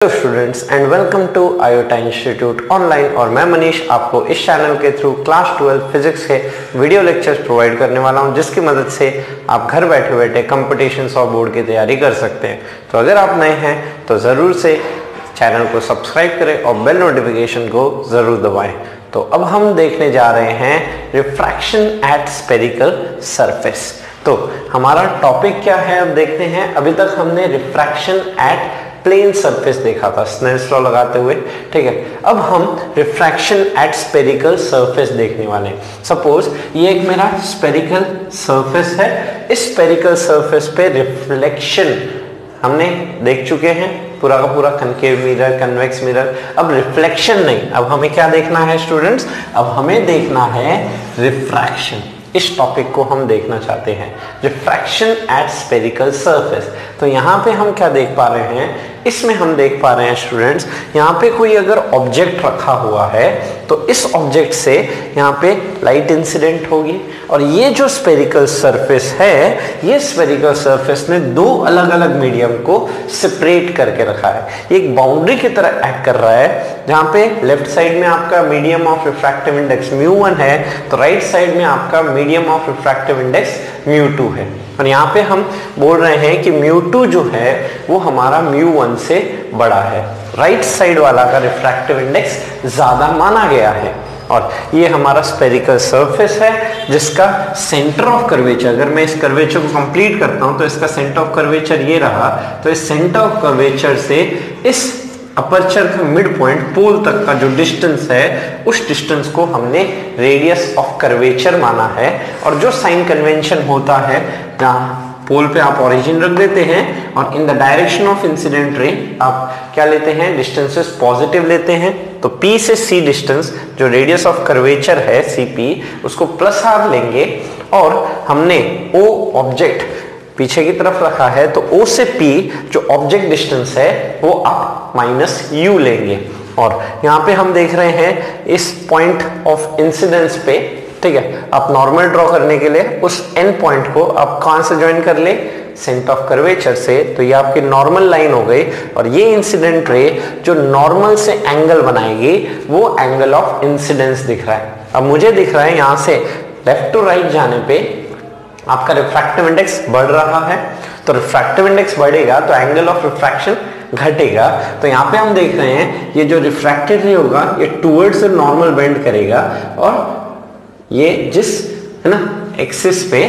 Hello students and welcome to iota institute online. और मैं मनीष आपको इस चैनल के थ्रू क्लास 12 फिजिक्स के वीडियो लेक्चर्स प्रोवाइड करने वाला हूं, जिसकी मदद से आप घर बैठे बैठे कंपटीशंस और बोर्ड की तैयारी कर सकते हैं। तो अगर आप नए हैं तो ज़रूर से चैनल को सब्सक्राइब करें और बेल नोटिफिकेशन को ज़रूर दबाएँ। तो अब हम देखने जा रहे हैं रिफ्रैक्शन एट स्फेरिकल सरफेस। तो हमारा टॉपिक क्या है अब देखते हैं। अभी तक हमने रिफ्रैक्शन एट प्लेन सरफेस देखा था स्नेल्स लॉ लगाते हुए, ठीक है। अब हम रिफ्रैक्शन एट स्फेरिकल सरफेस देखने वाले हैं। सपोज ये एक मेरा स्फेरिकल सरफेस है, इस स्फेरिकल सरफेस पे रिफ्लेक्शन हमने देख चुके हैं, पूरा का पूरा कनकेव मिरर, कन्वेक्स मिरर। अब रिफ्लेक्शन नहीं, अब हमें क्या देखना है स्टूडेंट्स, अब हमें देखना है रिफ्रैक्शन। इस टॉपिक को हम देखना चाहते हैं, रिफ्रैक्शन एट स्फेरिकल सरफेस। तो यहाँ पे हम क्या देख पा रहे हैं, इसमें हम देख पा रहे हैं स्टूडेंट्स, यहाँ पे कोई अगर ऑब्जेक्ट रखा हुआ है तो इस ऑब्जेक्ट से यहाँ पे लाइट इंसिडेंट होगी। और ये जो स्फेरिकल सरफेस है, ये स्फेरिकल सरफेस ने दो अलग अलग मीडियम को सेपरेट करके रखा है। ये एक बाउंड्री की तरह एक्ट कर रहा है, जहाँ पे लेफ्ट साइड में आपका मीडियम ऑफ रिफ्रैक्टिव इंडेक्स μ1 है, तो राइट साइड में आपका मीडियम ऑफ रिफ्रैक्टिव इंडेक्स μ2 है। और यहाँ पे हम बोल रहे हैं कि μ2 जो है वो हमारा μ1 से बड़ा है, राइट साइड वाला का रिफ्रैक्टिव इंडेक्स ज्यादा माना गया है। और ये हमारा स्फेरिकल सरफेस है जिसका सेंटर ऑफ कर्वेचर, अगर मैं इस कर्वेचर को कंप्लीट करता हूं तो इसका सेंटर ऑफ कर्वेचर ये रहा। तो इस सेंटर ऑफ कर्वेचर से इस अपर्चर का मिड पॉइंट पोल तक का जो डिस्टेंस है, उस डिस्टेंस को हमने रेडियस ऑफ कर्वेचर माना है। और जो साइन कन्वेंशन होता है, जहाँ पोल पे आप ओरिजिन रख देते हैं और इन द डायरेक्शन ऑफ इंसिडेंट रे आप क्या लेते हैं, डिस्टेंसेस पॉजिटिव लेते हैं। तो P से C डिस्टेंस जो रेडियस ऑफ कर्वेचर है CP, उसको प्लस R लेंगे। और हमने O ऑब्जेक्ट पीछे की तरफ रखा है, तो O से P जो ऑब्जेक्ट डिस्टेंस है वो आप माइनस U लेंगे। और यहाँ पे हम देख रहे हैं इस पॉइंट ऑफ इंसिडेंस पे, ठीक है, आप नॉर्मल ड्रॉ करने के लिए उस एन पॉइंट को आप कहां से ज्वाइन कर ले, सेंटर ऑफ कर्वेचर से। तो ये आपकी नॉर्मल लाइन हो गई। और ये इंसिडेंट रे जो नॉर्मल से एंगल बनाएगी वो एंगल ऑफ इंसिडेंस दिख रहा है। अब मुझे दिख रहा है यहाँ से लेफ्ट टू राइट जाने पे आपका रिफ्रैक्टिव इंडेक्स बढ़ रहा है। तो रिफ्रैक्टिव इंडेक्स बढ़ेगा तो एंगल ऑफ रिफ्रैक्शन घटेगा। तो यहाँ पे हम देख रहे हैं ये जो रिफ्रैक्टेड रे होगा ये टूवर्ड्स नॉर्मल बेंड करेगा। और ये जिस है ना एक्सिस पे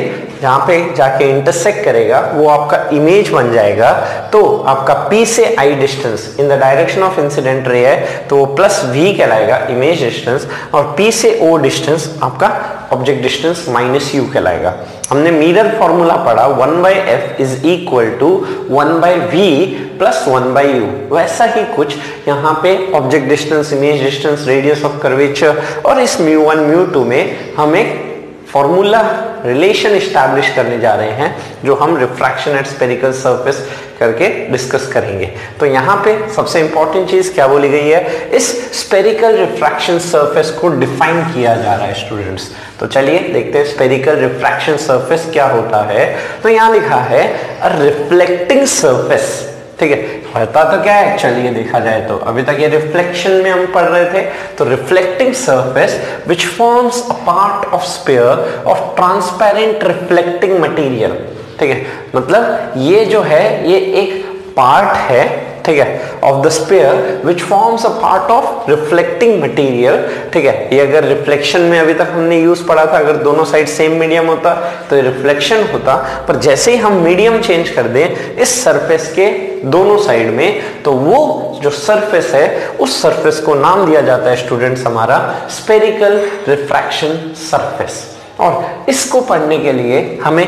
जहां पे जाके इंटरसेक्ट करेगा वो आपका इमेज बन जाएगा। तो आपका P से I distance in the direction of incident रे है, तो वो प्लस V कहलाएगा इमेज डिस्टेंस। और P से O डिस्टेंस आपका ऑब्जेक्ट डिस्टेंस माइनस U कहलाएगा। हमने मिरर फॉर्मूला पढ़ा 1/f is equal to 1/v plus 1/u। वैसा ही कुछ यहाँ पे object distance, image distance, radius of curvature और इस μ1 μ2 में हम एक फॉर्मूला रिलेशन एस्टैब्लिश करने जा रहे हैं, जो हम रिफ्रैक्शन एट स्फेरिकल सरफेस करके डिस्कस करेंगे। तो यहाँ पे सबसे इंपॉर्टेंट चीज क्या बोली गई है, इस स्फेरिकल रिफ्रैक्शन सरफेस को डिफाइन किया जा रहा है स्टूडेंट्स। तो चलिए देखते हैं स्फेरिकल रिफ्रैक्शन सरफेस क्या होता है। तो यहाँ लिखा है अ रिफ्लेक्टिंग सरफेस, ठीक है। होता तो क्या है एक्चुअली ये देखा जाए तो, अभी तक ये रिफ्लेक्शन में हम पढ़ रहे थे। तो reflecting surface which forms a part of sphere of transparent reflecting material, ठीक है। मतलब ये जो है ये एक पार्ट है, ठीक है, of the sphere which forms a part of reflecting material, ठीक है। ये अगर रिफ्लेक्शन में अभी तक हमने यूज पढ़ा था, अगर दोनों साइड सेम मीडियम होता तो ये रिफ्लेक्शन होता। पर जैसे ही हम मीडियम चेंज कर दें इस सरफेस के दोनों साइड में, तो वो जो सरफेस है उस सरफेस को नाम दिया जाता है स्टूडेंट्स हमारा स्फेरिकल रिफ्रैक्शन सरफेस। और इसको पढ़ने के लिए हमें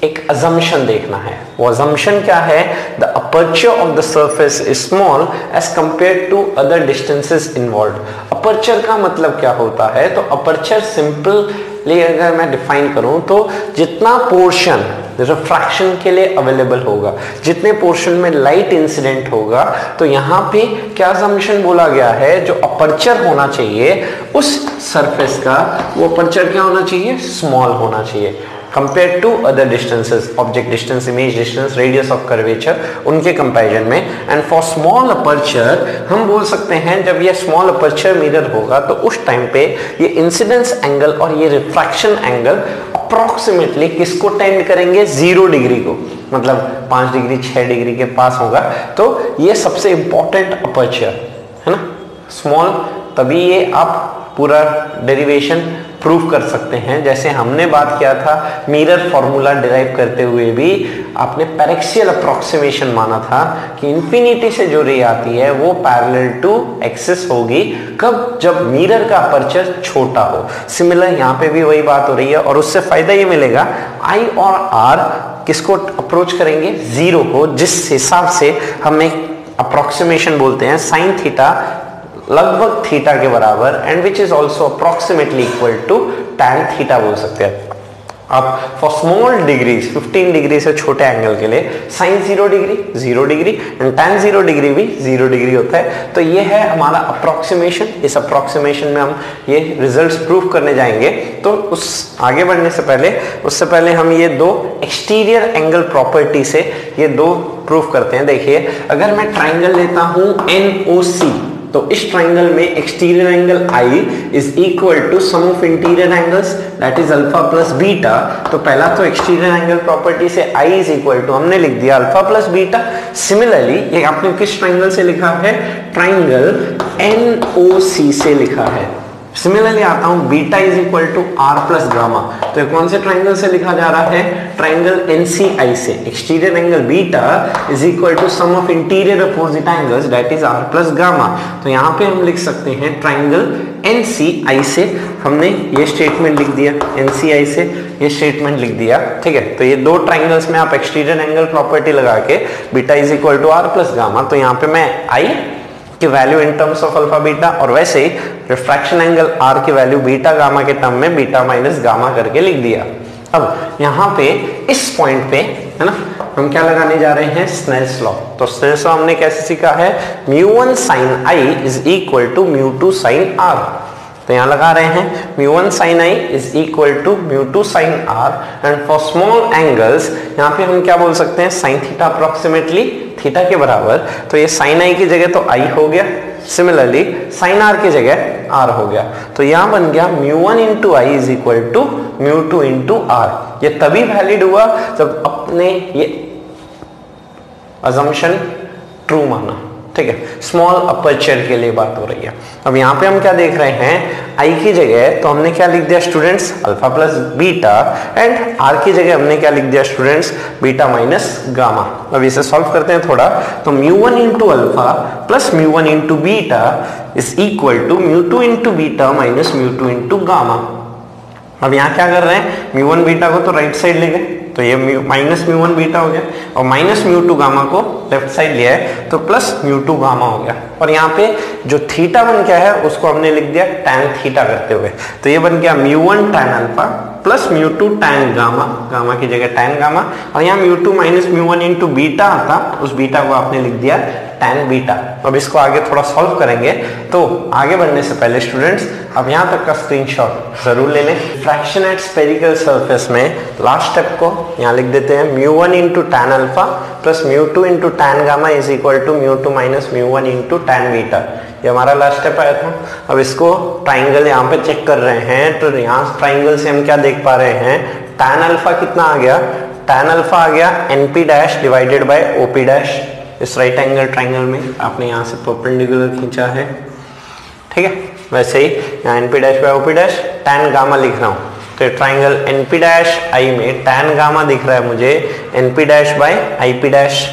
एक assumption देखना है। वो assumption क्या है, the aperture of the surface is small as compared to other distances involved। aperture का मतलब क्या होता है, तो aperture simply अगर मैं डिफाइन करूं तो जितना पोर्शन रिफ्रैक्शन के लिए अवेलेबल होगा, जितने पोर्शन में लाइट इंसिडेंट होगा, तो यहाँ पे क्या assumption बोला गया है, जो अपर्चर होना चाहिए उस सरफेस का, वो अपर्चर क्या होना चाहिए, स्मॉल होना चाहिए। Compare to other distances, object distance, image distance, radius of curvature, उनके कंपैरिजन में। एंड फॉर स्मॉल अपर्चर हम बोल सकते हैं जब ये स्मॉल अपर्चर मिरर होगा तो उस टाइम पे ये इंसिडेंस एंगल और ये रिफ्रैक्शन एंगल अप्रोक्सीमेटली किसको टेंड करेंगे, 0 डिग्री को, मतलब 5 डिग्री 6 डिग्री के पास होगा। तो ये सबसे इंपॉर्टेंट अपर्चर है ना स्मॉल, तभी ये आप पूरा डेरिवेशन प्रूव कर सकते हैं। जैसे हमने बात किया था मिरर फॉर्मूला डिराइव करते हुए भी आपने पैरेक्सियल अप्रोक्सीमेशन माना था कि इंफिनिटी से जो रे आती है वो पैरेलल टू एक्सिस होगी, कब, जब मिरर का अपर्चर छोटा हो। सिमिलर यहाँ पे भी वही बात हो रही है और उससे फायदा ये मिलेगा आई और आर किसको अप्रोच करेंगे, 0 को, जिस हिसाब से हम एक अप्रोक्सीमेशन बोलते हैं साइन थीटा लगभग थीटा के बराबर and which is also approximately equal to tan theta बोल सकते हैं। अब फॉर स्मॉल डिग्रीज 15 डिग्री से छोटे एंगल के लिए sine 0 degree and tan 0 degree भी 0 डिग्री होता है। तो ये है हमारा अप्रोक्सीमेशन। इस अप्रोक्सीमेशन में हम ये रिजल्ट्स प्रूव करने जाएंगे। तो उस आगे बढ़ने से पहले, उससे पहले हम ये दो एक्सटीरियर एंगल प्रॉपर्टी से ये दो प्रूव करते हैं। देखिए अगर मैं ट्राइंगल लेता हूं NOC, तो इस ट्राइंगल में exterior angle I is equal to sum of interior angles that is alpha plus beta. तो पहला तो एक्सटीरियर एंगल प्रॉपर्टी से I इज इक्वल टू हमने लिख दिया अल्फा प्लस बीटा। सिमिलरली ये आपने किस ट्राइंगल से लिखा है, ट्राइंगल NOC से लिखा है। सिमिलरली आता हूं beta is equal to r plus gamma. तो ये कौन से ट्राइंगल से लिखा जा रहा है, ट्राइंगल NCI से। Exterior angle beta is equal to sum of interior opposite angles that is r plus gamma. तो यहाँ पे हम लिख सकते हैं ट्राइंगल NCI से हमने ये स्टेटमेंट लिख दिया, NCI से ये स्टेटमेंट लिख दिया, ठीक है। तो ये दो ट्राइंगल्स में आप एक्सटीरियर एंगल प्रॉपर्टी लगा के beta is equal to r plus gamma, तो यहाँ पे मैं I की value in terms of alpha beta और वैसे ही रिफ्रैक्शन एंगल R की वैल्यू बीटा गामा के टर्म में बीटा माइनस गामा करके लिख दिया। अब यहाँ पे इस पॉइंट पे है ना हम क्या लगाने जा रहे हैं, स्नेल्स लॉ। तो स्नेल्स लॉ हमने कैसे सीखा है, μ1 sin I is equal to μ2 sin R। तो यहाँ लगा रहे हैं μ1 sin I is equal to μ2 sin R and for small angles यहाँ पे हम क्या बोल सकते हैं, साइन थीटा अप्रोक्सीमेटली थीटा के बराबर। तो ये साइन I की जगह तो I हो गया, सिमिलरली साइन R की जगह R हो गया। तो यहाँ बन गया μ1 into I is equal to μ2 into R। ये तभी वैलिड हुआ जब अपने ये अजम्पशन ट्रू माना, ठीक है। स्मॉल अपर्चर के लिए बात हो रही है। अब यहाँ पे हम क्या देख रहे हैं, I की जगह तो हमने क्या लिख दिया students, alpha plus beta and R की जगह हमने क्या लिख दिया स्टूडेंट्स, बीटा माइनस गामा। अब इसे सॉल्व करते हैं थोड़ा। तो μ1 into alpha plus μ1 into beta is equal to μ2 into beta minus μ2 into gamma. अब यहाँ क्या कर रहे हैं, μ1 बीटा को तो राइट साइड ले गए, तो ये माइनस μ1 बीटा हो गया और माइनस μ2 गामा को लेफ्ट साइड लिया है तो प्लस μ2 गामा हो गया। और यहाँ पे जो थीटा बन गया है उसको हमने लिख दिया tan थीटा करते हुए। तो ये बन गया μ1 tan alpha plus μ2 tan gamma, gamma की जगह tan गामा, और यहाँ μ2 माइनस μ1 इंटू बीटा आता, उस बीटा को आपने लिख दिया tan बीटा। अब इसको आगे थोड़ा सॉल्व करेंगे। तो आगे बढ़ने से पहले स्टूडेंट्स अब यहाँ तक का स्क्रीनशॉट जरूर ले लें। फ्रैक्शन एट स्फेरिकल सरफेस में लास्ट स्टेप को यहाँ लिख देते हैं μ1 into tan alpha plus μ2 into tan gamma is equal to μ2 minus μ1 into tan beta. ये हमारा लास्ट स्टेप आया था। अब इसको ट्राइंगल यहाँ पे चेक कर रहे हैं, तो यहाँ ट्राइंगल से हम क्या देख पा रहे हैं, tan अल्फा कितना आ गया, tan अल्फा आ गया NP dash divided by OP dash. इस राइट एंगल ट्राइंगल में आपने यहाँ से परपेंडिकुलर खींचा है, ठीक है। वैसे ही यहाँ NP dash by OP dash, tan gamma लिख रहा हूँ। तो ट्राइंगल NP डैश I में tan गामा दिख रहा है मुझे NP dash by IP dash.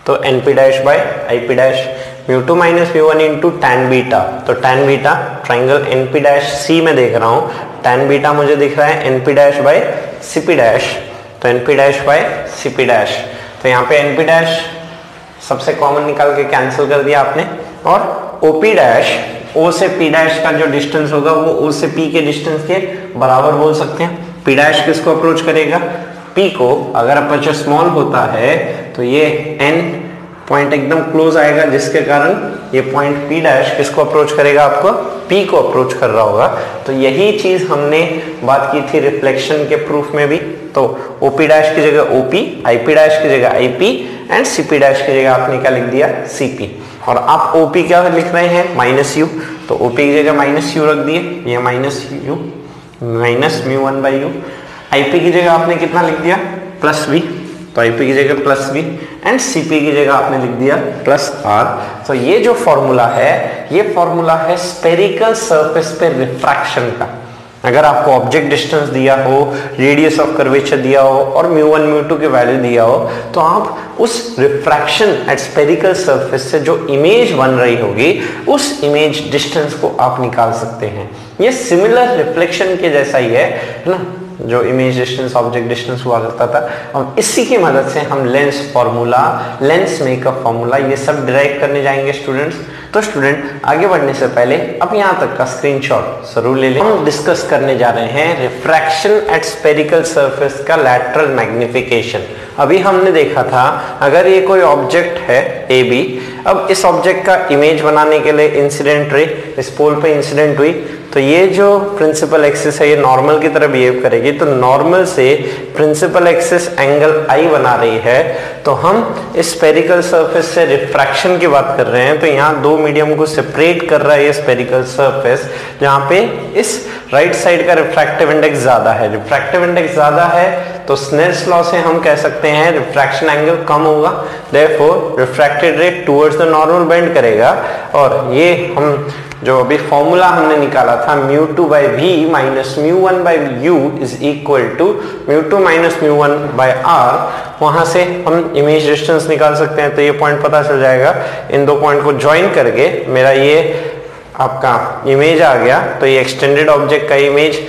तो NP dash by IP dash μ2 minus μ1 into tan beta. तो tan beta triangle NP dash C में देख रहा हूँ, tan बीटा मुझे दिख रहा है NP dash bye CP dash. तो NP dash bye CP dash. तो यहाँ पे NP डैश सबसे कॉमन निकाल के कैंसिल कर दिया आपने, और OP डैश O से P डैश का जो डिस्टेंस होगा वो O से P के डिस्टेंस के बराबर बोल सकते हैं। P डैश किसको अप्रोच करेगा, P को। अगर अपर्चर स्मॉल होता है तो ये N पॉइंट एकदम क्लोज आएगा, जिसके कारण ये पॉइंट P डैश किसको अप्रोच करेगा, आपको P को अप्रोच कर रहा होगा। तो यही चीज हमने बात की थी रिफ्लेक्शन के प्रूफ में भी। तो OP डैश की जगह OP, IP डैश की जगह IP एंड CP डैश की जगह आपने क्या लिख दिया, CP। और आप OP क्या लिख रहे हैं, माइनस U, तो OP की जगह माइनस U रख दिए, ये minus U minus mu one by u. IP की जगह आपने कितना लिख दिया, प्लस V, तो IP की जगह प्लस V एंड CP की जगह आपने लिख दिया प्लस R। तो ये जो फॉर्मूला है, ये फॉर्मूला है स्फेरिकल सरफेस पे रिफ्रैक्शन का। अगर आपको ऑब्जेक्ट डिस्टेंस दिया हो, रेडियस ऑफ कर्वेचर दिया हो और म्यू1 म्यू2 की वैल्यू दिया हो, तो आप उस रिफ्रैक्शन एट स्फेरिकल सरफेस से जो इमेज बन रही होगी, उस इमेज डिस्टेंस को आप निकाल सकते हैं। ये सिमिलर रिफ्लेक्शन के जैसा ही है ना, जो इमेज डिस्टेंस ऑब्जेक्ट डिस्टेंस हुआ करता था। और इसी की मदद से हम lens formula, lens makeup formula, ये सब डिराइव करने जाएंगे स्टूडेंट्स। तो स्टूडेंट आगे बढ़ने से पहले अब यहाँ तक का स्क्रीनशॉट जरूर ले लें। हम डिस्कस करने जा रहे हैं रिफ्रैक्शन एट स्फेरिकल सरफेस का लैटरल मैग्निफिकेशन। अभी हमने देखा था अगर ये कोई ऑब्जेक्ट है AB, अब इस ऑब्जेक्ट का इमेज बनाने के लिए इंसिडेंट रे इस पोल पे इंसिडेंट हुई, तो ये जो प्रिंसिपल एक्सिस है ये नॉर्मल की तरह बिहेव करेगी। तो नॉर्मल से प्रिंसिपल एक्सिस एंगल I बना रही है। तो हम इस स्फेरिकल सरफेस से रिफ्रैक्शन की बात कर रहे हैं, तो यहाँ दो मीडियम को सेपरेट कर रहा है ये स्फेरिकल सरफेस, जहाँ पे इस राइट साइड का रिफ्रैक्टिव इंडेक्स ज्यादा है। रिफ्रैक्टिव इंडेक्स ज्यादा है तो स्नेल्स लॉ से हम कह सकते हैं रिफ्रैक्शन एंगल कम होगा, देयरफॉर रिफ्रैक्टेड रे टुवर्ड्स द नॉर्मल बेंड करेगा। और ये हम जो अभी फॉर्मूला हमने निकाला था μ2 by v minus μ1 by u is equal to μ2 minus μ1 by r, वहां से हम इमेज डिस्टेंस निकाल सकते हैं। तो ये पॉइंट पता चल जाएगा, इन दो पॉइंट को ज्वाइन करके मेरा ये आपका इमेज आ गया। तो ये एक्सटेंडेड ऑब्जेक्ट का image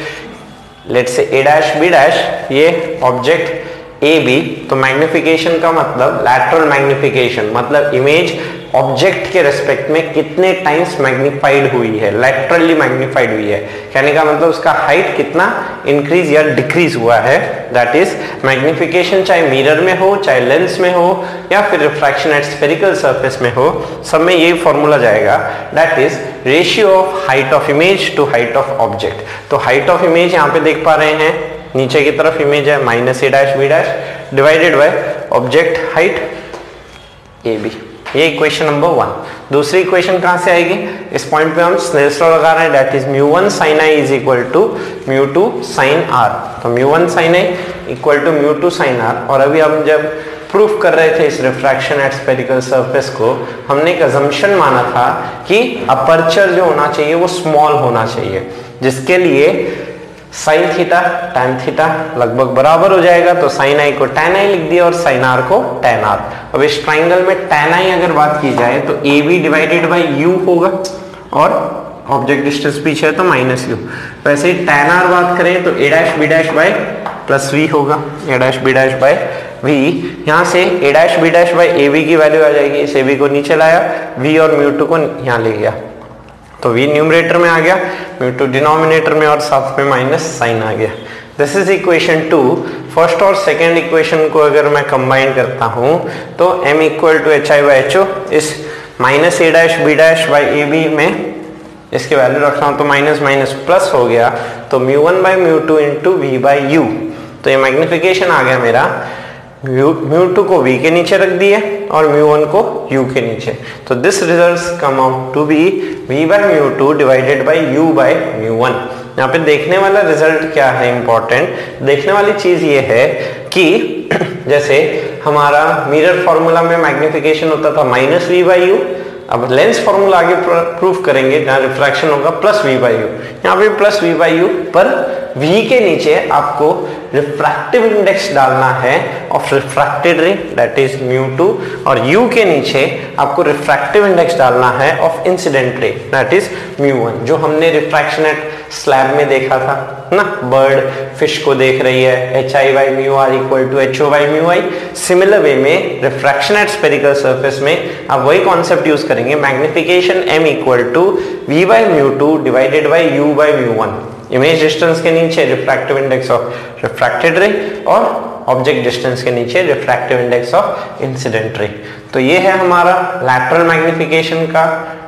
let's say a dash b dash, ये ऑब्जेक्ट AB। तो मैग्निफिकेशन का मतलब लैटरल मैग्निफिकेशन, मतलब इमेज ऑब्जेक्ट के रेस्पेक्ट में कितने टाइम्स मैग्निफाइड हुई है, लैटरली मैग्निफाइड हुई है। कहने का मतलब उसका हाइट कितना इंक्रीज या डिक्रीज हुआ है, दैट इज मैग्निफिकेशन। चाहे मिरर में हो, चाहे लेंस में हो, या फिर रिफ्रैक्शन एट स्फेरिकल सरफेस में हो, सब में यही फॉर्मूला जाएगा, that is ratio of height of image to height of object. तो हाइट ऑफ इमेज यहाँ पे देख पा रहे हैं, नीचे की तरफ इमेज है minus a dash b dash divided by object height AB। ये इक्वेशन नंबर 1। दूसरी इक्वेशन कहां से आएगी, इस पॉइंट पे हम स्नेल्स लॉ लगा रहे हैं, that is μ1 sin i is equal to μ2 sin r। तो μ1 sin i equal to μ2 sin r। और अभी हम जब प्रूफ कर रहे थे इस रिफ्रैक्शन एट स्फेरिकल सरफेस को, हमने एक अजम्पशन माना था कि अपर्चर जो होना चाहिए वो स्मॉल होना चाहिए, जिसके लिए साइन थीटा tan थीटा लगभग बराबर हो जाएगा। तो sin i को tan i लिख दिया और sin r को tan r। अब इस ट्राइंगल में tan i अगर बात की जाए तो AB डिवाइडेड बाई u होगा और ऑब्जेक्ट डिस्टेंस पीछे है तो माइनस u। वैसे ही tan r बात करें तो a dash b dash by plus v होगा, a dash b dash by v। यहाँ से a dash b dash by AB की वैल्यू आ जाएगी, इस AB को नीचे लाया, v और μ2 को यहाँ ले गया, तो v न्यूमरेटर में आ गया, μ2 डिनोमिनेटर में, और साथ में माइनस साइन आ गया। This is equation 2। फर्स्ट और सेकेंड इक्वेशन को अगर मैं कंबाइन करता हूं तो m equal to H I by H O, इस minus a dash b dash by AB में इसकी वैल्यू रख रहा हूं तो माइनस माइनस प्लस हो गया, तो μ1 by μ2 into v by u। तो ये मैग्निफिकेशन आ गया मेरा, μ2 को v के नीचे रख दिए और μ1 को u के नीचे। तो this results come out to be v by μ2 divided by u by μ1। यहाँ पे देखने वाला रिजल्ट क्या है, इंपॉर्टेंट देखने वाली चीज ये है कि जैसे हमारा मिरर फॉर्मूला में मैग्निफिकेशन होता था माइनस v बाई u, अब लेंस फॉर्मूला आगे प्रूफ करेंगे जहाँ रिफ्रैक्शन होगा प्लस v बाई u। यहाँ पे प्लस v बाई u, पर v के नीचे आपको रिफ्रैक्टिव इंडेक्स डालना है of refracted ray that is μ2, और u के नीचे आपको रिफ्रैक्टिव इंडेक्स डालना है of incident ray that is μ1, जो हमने रिफ्रैक्शन एट स्लैब में देखा था ना, बर्ड फिश को देख रही है, H I by mu R equal to H O by mu I. Similar way में रिफ्रैक्शन एट स्फेरिकल सरफेस में आप वही कॉन्सेप्ट यूज करेंगे, magnification m equal to v by μ2 divided by u by μ1। Image distance के नीचे refractive index of refracted रे और object distance के नीचे रिफ्रैक्टिव इंडेक्स ऑफ इंसिडेंट रे। तो ये है हमारा लैटरल मैग्निफिकेशन का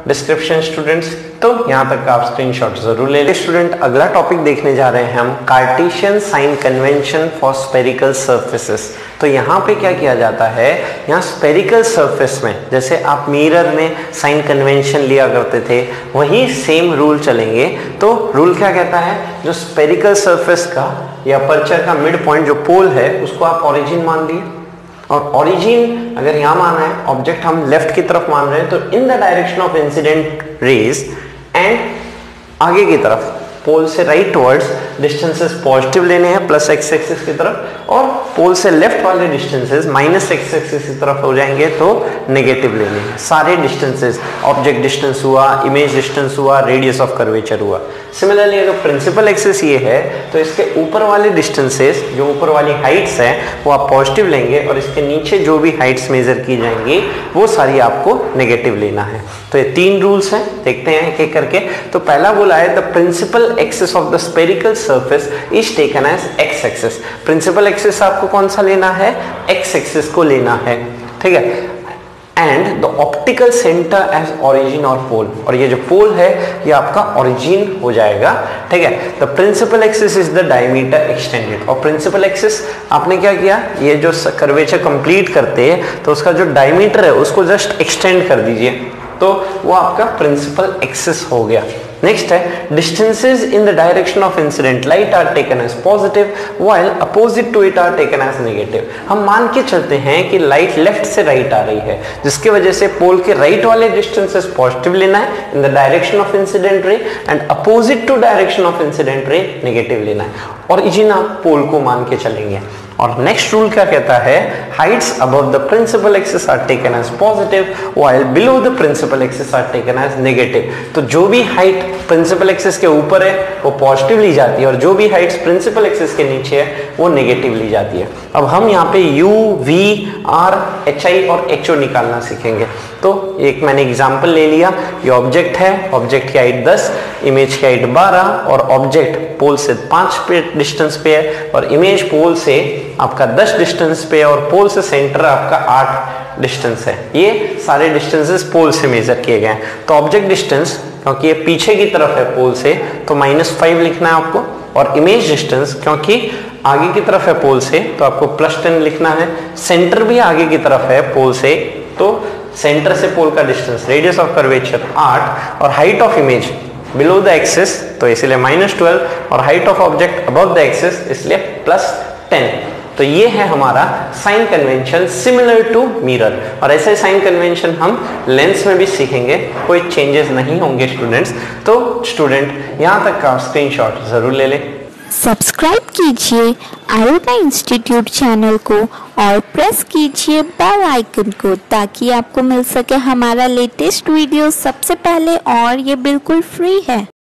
डिस्क्रिप्शन स्टूडेंट्स। तो यहाँ तक का आप स्क्रीनशॉट जरूर ले लें। स्टूडेंट अगला टॉपिक देखने जा रहे हैं हम Cartesian sign convention for spherical surfaces. तो यहाँ पे क्या किया जाता है, यहाँ स्फेरिकल सरफेस में जैसे आप मिरर में साइन कन्वेंशन लिया करते थे वही सेम रूल चलेंगे। तो रूल क्या कहता है, जो स्फेरिकल सरफेस का या अपर्चर का मिड पॉइंट जो पोल है उसको आप ओरिजिन मान लिए, और ओरिजिन अगर यहाँ माना है, ऑब्जेक्ट हम लेफ्ट की तरफ मान रहे हैं, तो इन the direction of incident raise and आगे की तरफ पोल से राइट टुवर्ड्स डिस्टेंसेस पॉजिटिव लेने हैं प्लस एक्स एक्सिस की तरफ, और पोल से लेफ्ट वाले डिस्टेंसेस माइनस एक्स एक्सिस की तरफ हो जाएंगे तो नेगेटिव लेने हैं। सारे डिस्टेंसेस, ऑब्जेक्ट डिस्टेंस हुआ, इमेज डिस्टेंस हुआ, रेडियस ऑफ कर्वेचर हुआ। सिमिलरली अगर प्रिंसिपल एक्सिस ये है तो इसके ऊपर वाले डिस्टेंसेस, जो ऊपर वाली हाइट्स है वो आप पॉजिटिव लेंगे, और इसके नीचे जो भी हाइट्स मेजर की जाएंगी वो सारी आपको नेगेटिव लेना है। तो ये 3 रूल्स हैं, देखते हैं एक एक करके। तो पहला बोला है the principal axis of the spherical surface is taken as X axis. Principal axis आपको कौन सा लेना है, एक्स एक्सिस को लेना है, ठीक है। And the optical centre as origin और पोल, और ये जो पोल है ये आपका ओरिजिन हो जाएगा, ठीक है। The principal axis is the diameter extended, और प्रिंसिपल एक्सिस आपने क्या किया, ये जो कर्वेचर कंप्लीट करते हैं तो उसका जो डायमीटर है उसको जस्ट एक्सटेंड कर दीजिए, तो वो आपका प्रिंसिपल एक्सिस हो गया। नेक्स्ट है distances in the direction of incident light are taken as positive while opposite to it are taken as negative. हम मान के चलते हैं कि लाइट लेफ्ट से राइट आ रही है, जिसकी वजह से पोल के राइट वाले डिस्टेंसेस पॉजिटिव लेना है in the direction of incident ray, and opposite to direction of incident ray negative लेना है। ओरिजिन आप पोल को मान के चलेंगे। और नेक्स्ट रूल क्या कहता है, heights above the principal axis are taken as positive while below the principal axis are taken as negative. तो जो भी हाइट प्रिंसिपल एक्सिस के ऊपर है वो पॉजिटिव ली जाती है, और जो भी हाइट्स प्रिंसिपल एक्सिस के नीचे है वो नेगेटिव ली जाती है। अब हम यहाँ पे u, v, r, hi और ho निकालना सीखेंगे। तो एक मैंने एग्जांपल ले लिया, ये ऑब्जेक्ट है, ऑब्जेक्ट की हाइट 10, इमेज की हाइट 12, और ऑब्जेक्ट पोल से 5 पे डिस्टेंस पे है, और इमेज पोल से आपका 10 डिस्टेंस पे है, और पोल से सेंटर आपका 8 डिस्टेंस है। ये सारे डिस्टेंसेस पोल से मेजर किए गए हैं। तो ऑब्जेक्ट डिस्टेंस, क्योंकि ये पीछे की तरफ है पोल से, तो -5 लिखना है आपको, और इमेज डिस्टेंस क्योंकि आगे की तरफ है पोल से तो आपको +10 लिखना है। सेंटर भी आगे की तरफ है पोल से, तो सेंटर से पोल का डिस्टेंस, रेडियस ऑफ कर्वेचर 8, और height of image below the axis तो इसलिए -12, और height of object above the axis इसलिए +10। तो ये है हमारा sign convention similar to mirror, और ऐसे साइन कन्वेंशन हम लेंस में भी सीखेंगे, कोई चेंजेस नहीं होंगे स्टूडेंट्स। तो स्टूडेंट यहाँ तक का स्क्रीनशॉट जरूर ले लें। सब्सक्राइब कीजिए आयोटा इंस्टीट्यूट चैनल को और प्रेस कीजिए बेल आइकन को, ताकि आपको मिल सके हमारा लेटेस्ट वीडियो सबसे पहले, और ये बिल्कुल फ्री है।